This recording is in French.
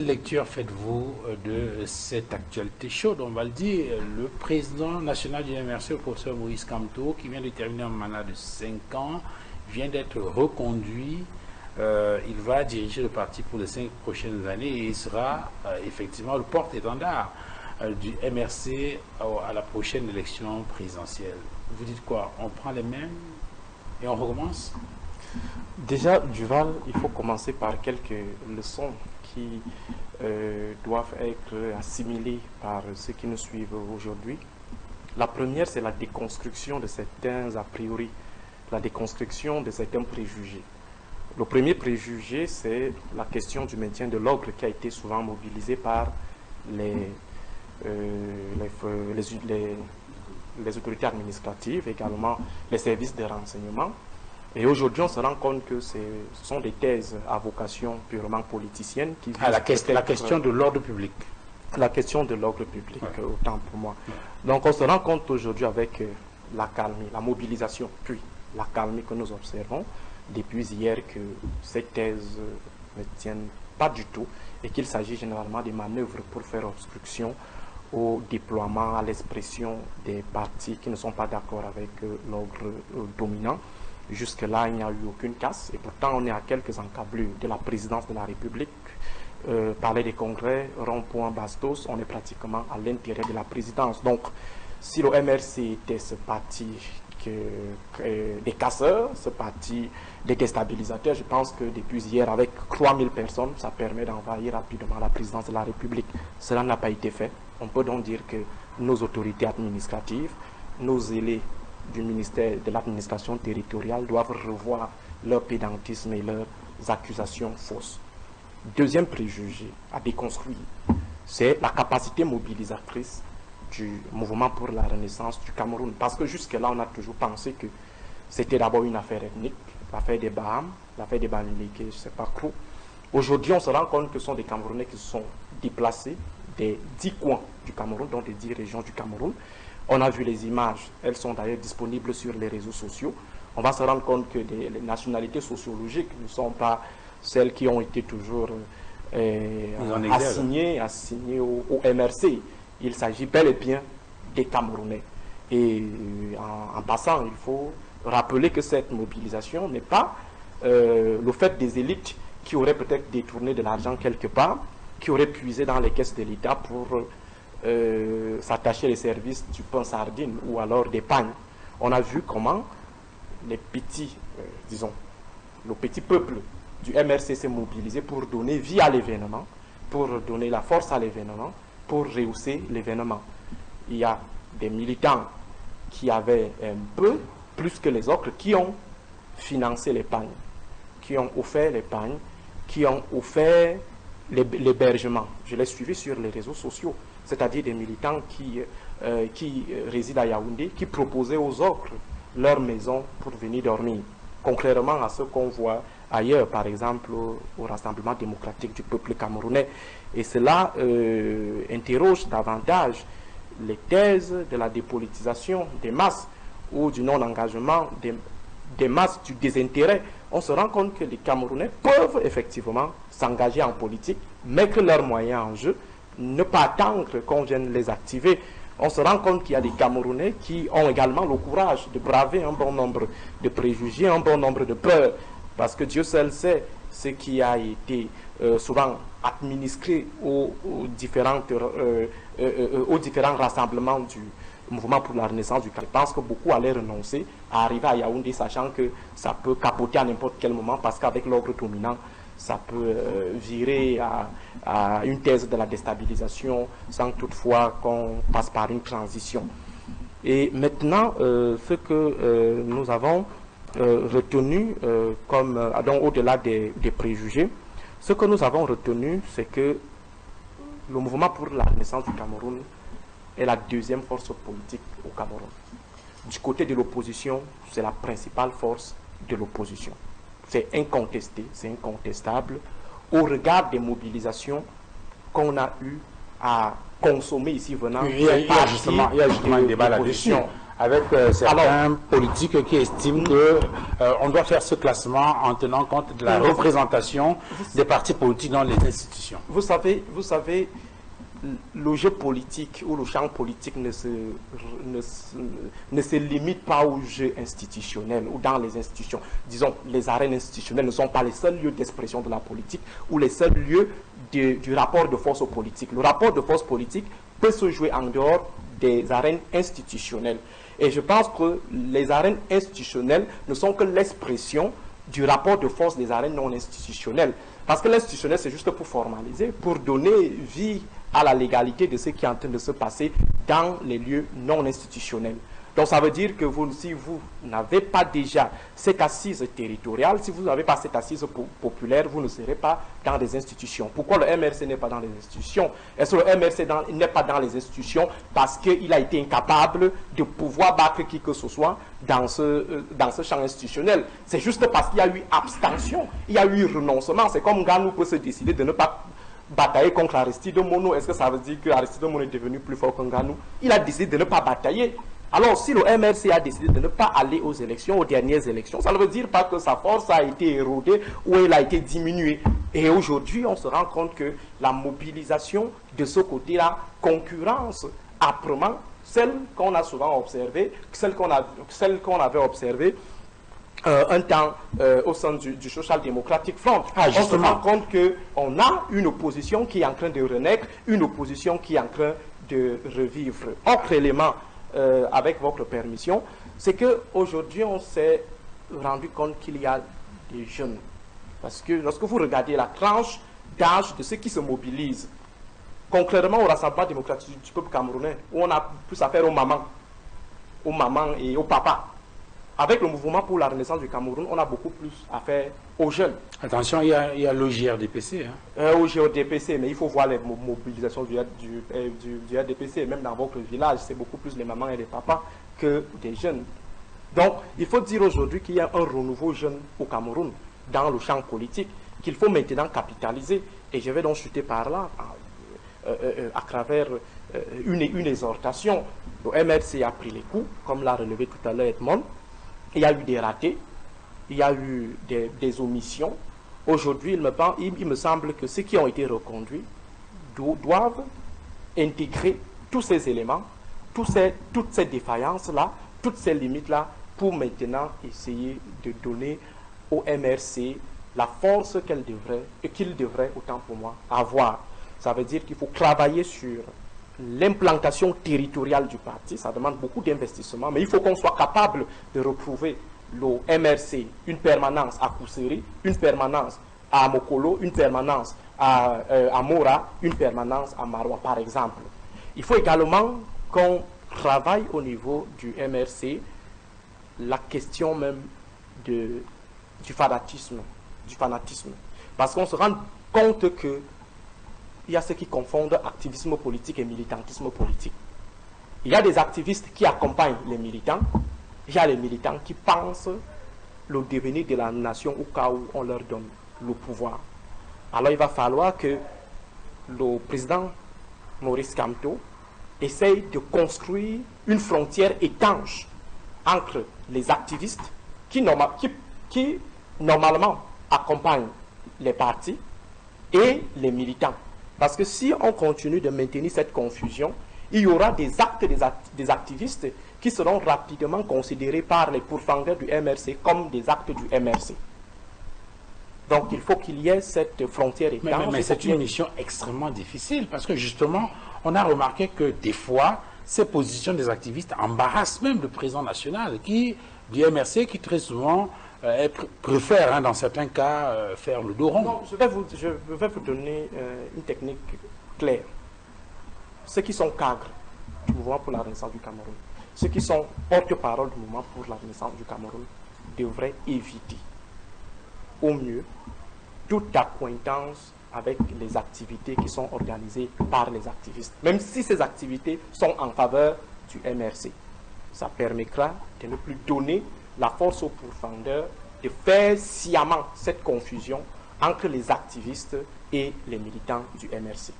Lecture faites-vous de cette actualité chaude, on va le dire. Le président national du MRC, le professeur Moïse Kamto, qui vient de terminer un mandat de 5 ans, vient d'être reconduit. Il va diriger le parti pour les 5 prochaines années et il sera effectivement le porte-étendard du MRC à la prochaine élection présidentielle. Vous dites quoi? On prend les mêmes et on recommence? Déjà, Duval, il faut commencer par quelques leçons qui doivent être assimilées par ceux qui nous suivent aujourd'hui. La première, c'est la déconstruction de certains a priori, la déconstruction de certains préjugés. Le premier préjugé, c'est la question du maintien de l'ordre qui a été souvent mobilisé par les autorités administratives, également les services de renseignement. Et aujourd'hui, on se rend compte que ce sont des thèses à vocation purement politicienne qui visent la question de l'ordre public. La question de l'ordre public, autant pour moi. Donc on se rend compte aujourd'hui avec l'accalmie, la mobilisation, puis l'accalmie que nous observons depuis hier que ces thèses ne tiennent pas du tout et qu'il s'agit généralement de manœuvres pour faire obstruction au déploiement, à l'expression des partis qui ne sont pas d'accord avec l'ordre dominant. Jusque-là, il n'y a eu aucune casse. Et pourtant, on est à quelques encablures de la présidence de la République. Palais des Congrès, rond-point Bastos, on est pratiquement à l'intérieur de la présidence. Donc, si le MRC était ce parti des casseurs, ce parti des déstabilisateurs, je pense que depuis hier, avec 3000 personnes, ça permet d'envahir rapidement la présidence de la République. Cela n'a pas été fait. On peut donc dire que nos autorités administratives, nos élus du ministère de l'administration territoriale doivent revoir leur pédantisme et leurs accusations fausses. Deuxième préjugé à déconstruire, c'est la capacité mobilisatrice du mouvement pour la renaissance du Cameroun. Parce que jusque-là, on a toujours pensé que c'était d'abord une affaire ethnique, l'affaire des Bahamas, l'affaire des Bamileke, je ne sais pas trop. Aujourd'hui, on se rend compte que ce sont des Camerounais qui se sont déplacés des 10 coins du Cameroun, donc des 10 régions du Cameroun. On a vu les images, elles sont d'ailleurs disponibles sur les réseaux sociaux. On va se rendre compte que les nationalités sociologiques ne sont pas celles qui ont été toujours assignées au MRC. Il s'agit bel et bien des Camerounais. Et en passant, il faut rappeler que cette mobilisation n'est pas le fait des élites qui auraient peut-être détourné de l'argent quelque part, qui auraient puisé dans les caisses de l'État pour s'attacher les services du pain sardine ou alors des pagnes. On a vu comment les petits, disons, le petit peuple du MRC s'est mobilisé pour donner vie à l'événement, pour donner la force à l'événement, pour rehausser l'événement. Il y a des militants qui avaient un peu plus que les autres, qui ont financé les pagnes, qui ont offert les pagnes, qui ont offert l'hébergement. Je l'ai suivi sur les réseaux sociaux, c'est-à-dire des militants qui résident à Yaoundé, qui proposaient aux autres leur maison pour venir dormir, contrairement à ce qu'on voit ailleurs, par exemple au Rassemblement démocratique du peuple camerounais. Et cela interroge davantage les thèses de la dépolitisation des masses ou du non-engagement des masses, du désintérêt. On se rend compte que les Camerounais peuvent effectivement s'engager en politique, mettre leurs moyens en jeu, ne pas attendre qu'on vienne les activer. On se rend compte qu'il y a des Camerounais qui ont également le courage de braver un bon nombre de préjugés, un bon nombre de peurs, parce que Dieu seul sait ce qui a été souvent administré aux différents rassemblements du mouvement pour la renaissance du Cameroun. Je pense que beaucoup allaient renoncer à arriver à Yaoundé, sachant que ça peut capoter à n'importe quel moment, parce qu'avec l'ordre dominant, ça peut virer à une thèse de la déstabilisation sans toutefois qu'on passe par une transition. Et maintenant, ce que nous avons retenu comme au-delà des préjugés, ce que nous avons retenu, c'est que le mouvement pour la renaissance du Cameroun est la deuxième force politique au Cameroun. Du côté de l'opposition, c'est la principale force de l'opposition. C'est incontesté, c'est incontestable, au regard des mobilisations qu'on a eu à consommer ici venant. Il y a justement un débat là-dessus. avec certains politiques qui estiment que on doit faire ce classement en tenant compte de la représentation des partis politiques dans les institutions. Vous savez, le jeu politique ou le champ politique ne se limite pas au jeu institutionnel ou dans les institutions. Disons, les arènes institutionnelles ne sont pas les seuls lieux d'expression de la politique ou les seuls lieux du rapport de force politique. Le rapport de force politique peut se jouer en dehors des arènes institutionnelles. Et je pense que les arènes institutionnelles ne sont que l'expression du rapport de force des arènes non institutionnelles. Parce que l'institutionnel, c'est juste pour formaliser, pour donner vie à la légalité de ce qui est en train de se passer dans les lieux non institutionnels. Donc ça veut dire que si vous n'avez pas déjà cette assise territoriale, si vous n'avez pas cette assise populaire, vous ne serez pas dans des institutions. Pourquoi le MRC n'est pas dans les institutions? Est-ce que le MRC n'est pas dans les institutions parce qu'il a été incapable de pouvoir battre qui que ce soit dans ce champ institutionnel? C'est juste parce qu'il y a eu abstention, il y a eu renoncement. C'est comme Ganou peut se décider de ne pas batailler contre Aristide Mono. Est-ce que ça veut dire que Aristide Mono est devenu plus fort qu'un Ganou? Il a décidé de ne pas batailler. Alors, si le MRC a décidé de ne pas aller aux élections, aux dernières élections, ça ne veut dire pas que sa force a été érodée ou elle a été diminuée. Et aujourd'hui, on se rend compte que la mobilisation de ce côté-là concurrence âprement celle qu'on a souvent observée, celle qu'on avait observée un temps au sein du Social Democratic Front. On se rend compte qu'on a une opposition qui est en train de renaître, une opposition qui est en train de revivre. Autre élément, avec votre permission, c'est qu'aujourd'hui, on s'est rendu compte qu'il y a des jeunes. Parce que lorsque vous regardez la tranche d'âge de ceux qui se mobilisent, concrètement au Rassemblement démocratique du peuple camerounais, où on a plus affaire aux mamans et aux papas. Avec le mouvement pour la renaissance du Cameroun, on a beaucoup plus affaire aux jeunes. Attention, il y a le JRDPC. Au JRDPC, mais il faut voir les mobilisations du RDPC. Même dans votre village, c'est beaucoup plus les mamans et les papas que des jeunes. Donc, il faut dire aujourd'hui qu'il y a un renouveau jeune au Cameroun, dans le champ politique, qu'il faut maintenant capitaliser. Et je vais donc chuter par là, à travers une exhortation. Le MRC a pris les coups, comme l'a relevé tout à l'heure Edmond. Il y a eu des ratés, il y a eu des omissions. Aujourd'hui, il me semble que ceux qui ont été reconduits doivent intégrer tous ces éléments, toutes ces défaillances-là, toutes ces limites-là, pour maintenant essayer de donner au MRC la force qu'il devrait, autant pour moi, avoir. Ça veut dire qu'il faut travailler sur l'implantation territoriale du parti. Ça demande beaucoup d'investissement, mais il faut qu'on soit capable de retrouver le MRC, une permanence à Kousseri, une permanence à Mokolo, une permanence à Mora, une permanence à Maroua, par exemple. Il faut également qu'on travaille au niveau du MRC la question même du fanatisme. Parce qu'on se rend compte que il y a ceux qui confondent activisme politique et militantisme politique. Il y a des activistes qui accompagnent les militants. Il y a les militants qui pensent le devenir de la nation au cas où on leur donne le pouvoir. Alors il va falloir que le président Maurice Kamto essaye de construire une frontière étanche entre les activistes qui normalement accompagnent les partis et les militants. Parce que si on continue de maintenir cette confusion, il y aura des actes des activistes qui seront rapidement considérés par les pourfendeurs du MRC comme des actes du MRC. Donc il faut qu'il y ait cette frontière étanche. Mais c'est une mission extrêmement difficile parce que justement, on a remarqué que des fois, ces positions des activistes embarrassent même le président national du MRC qui très souvent préfère, dans certains cas, faire le dos rond. Non, je vais vous donner une technique claire. Ceux qui sont cadres du mouvement pour la renaissance du Cameroun, ceux qui sont porte-parole du mouvement pour la renaissance du Cameroun, devraient éviter au mieux toute accointance avec les activités qui sont organisées par les activistes, même si ces activités sont en faveur du MRC. Ça permettra de ne plus donner la force aux pourfendeurs de faire sciemment cette confusion entre les activistes et les militants du MRC.